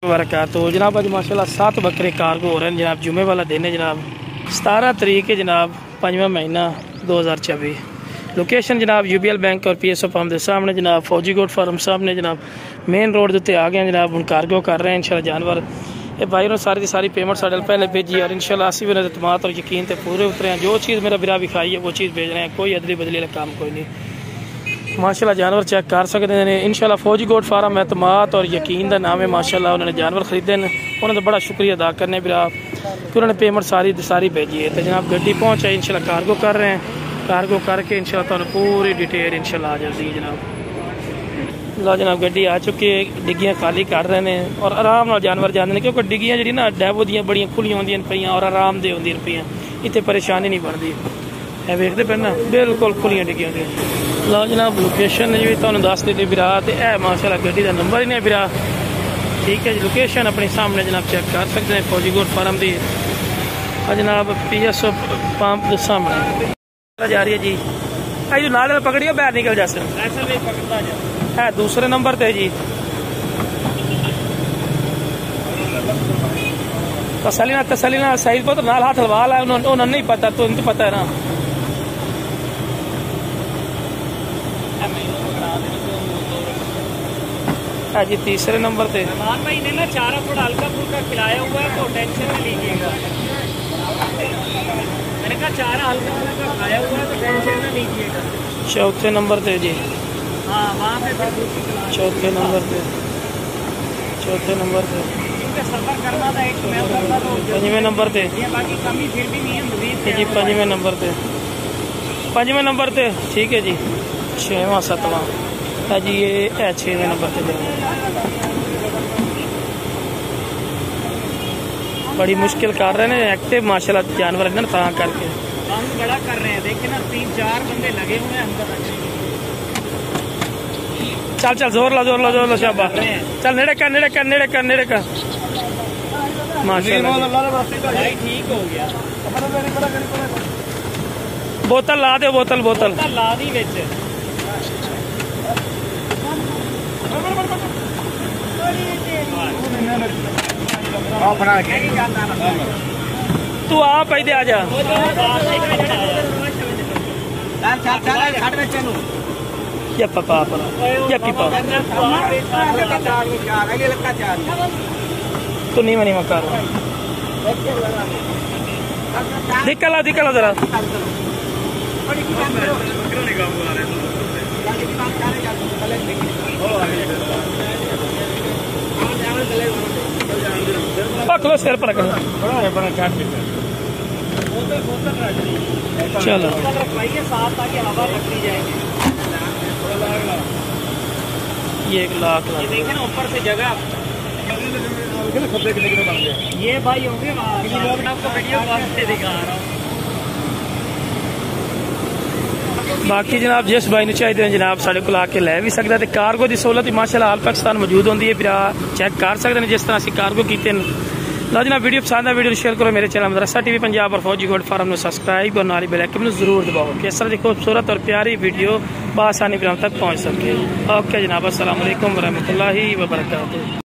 वरकत जनाब। अज माशाल्लाह 7 बकरे कार्गो हो रहे हैं जनाब। जुमे वाला दिन है जनाब, 17 तरीक है जनाब, 5वां महीना 2024। लोकेशन जनाब UBL बैंक और PSO पंप के सामने जनाब, फौजी गोट फार्म सामने जनाब, मेन रोड उत्ते आ गए जनाब। हम कार्गो कर रहे हैं इंशाल्लाह जानवर। ये भाई ने सारी की सारी पेमेंट साढ़े पहले भेजी और इंशाल्लाह असी भी अतमाद और यकीन से पूरे उतरे हैं। जो चीज़ मेरा बिरा विखाई है वो चीज़ भेज रहे हैं, कोई अदली बदली वाला काम कोई नहीं। माशाल्लाह जानवर चेक कर सकते हैं इंशाल्लाह। फौजी गोट फार्म एतमाद और यकीन का नाम है माशाल्लाह। उन्होंने जानवर खरीदे हैं, उन्होंने बड़ा शुक्रिया अदा करने बिरा कि उन्होंने पेमेंट सारी भेजी है। तो जनाब गड्डी पहुँच है इंशाल्लाह, कार्गो कर रहे हैं। कार्गो करके इंशाल्लाह तुहानू पूरी डिटेल इंशाल्लाह आ जाती है जनाब। लो जनाब गड्डी आ चुकी है, डिग्गियाँ खाली कर रहे हैं और आराम नाल जानवर जाते हैं, क्योंकि डिग्गियाँ जी ना डैबो दियाँ बड़ियाँ खुलियां होंदियां पईयां और आरामदेह होंदियां पईयां, इतने परेशानी नहीं बनती है। वेखते पे ना बिल्कुल खुलियां डिग्गियां होंदियां। लो जनाब लोकेशन जी तुहानू दस दी बिरा, तो यह माशाल्लाह गड्डी का नंबर ही नहीं बिरा। ठीक है जी, लोकेशन अपने सामने जनाब चेक कर सकते हैं फौजी गोट फार्म की जनाब। PSO पंप के सामने जा रही है जी। जो नाल पकड़ियो बाहर निकल जा है दूसरे नंबर पे जी। तसलीना सईद को तो नाल हाथ हलवा ला, उन्होंने नहीं पता, तो इनको पता है ना। है जी तीसरे नंबर पे। भाई ने ना चारा थोड़ा हल्का फुल्का खिलाया हुआ है, तो टेंशन नहीं लीजिएगा। मैंने कहा चारा हल्का फुल्का खाया हुआ है, तो टेंशन ना लीजिएगा। चौथे नंबर पे जी। हाँ वहाँ पे चौथे नंबर पे सफर करना था एक 5वें नंबर पे बाकी कमी फिर भी नहीं है जी। 5वें नंबर पे ठीक है जी। 6वां 7वां है जी, ये है 6वें नंबर पे। बड़ी मुश्किल कर रहे हैं, एक्टिव माशाल्लाह जानवर है ना, ता करके काम बड़ा कर रहे हैं। देखिए ना 3-4 बंदे लगे हुए हैं हमको। चल जोर ला शाबा। चल नेड़े कर माशाल्लाह ठीक हो गया। बोतल ला दे, बोतल ला दी विच। तू आप पे आ जा। या पापा या पीपा तो नहीं मकार दिक्कला जरा। पकड़ो सिर पर रखना। चलो ये 1 लाख देखे ना ऊपर से जगह। ये भाई होंगे आपको वीडियो से दिखा रहा हूँ। बाकी जनाब जिस भाई ने चाहिए जनाब साढ़े को आके लै भी सकता है। कार्गो की सहूलत माशाल्लाह आल पाकिस्तान मौजूद होती है, फिर चेक कर सकते हैं जिस तरह असं कार्गो किए। लो जनाब वीडियो पसंद है वीडियो शेयर करो। मेरे चैनल मदरसा TV पंजाब और फौजी गोट फार्म में सब्सक्राइब और नाली बेल आइकन जरूर दबाओ कि इस तरह की खूबसूरत और प्यारी वीडियो बआसानी फिर हम तक पहुँच सके। ओके जनाब, अस्सलाम वालेकुम वरहमतुल्लाहि वबरकातुहू।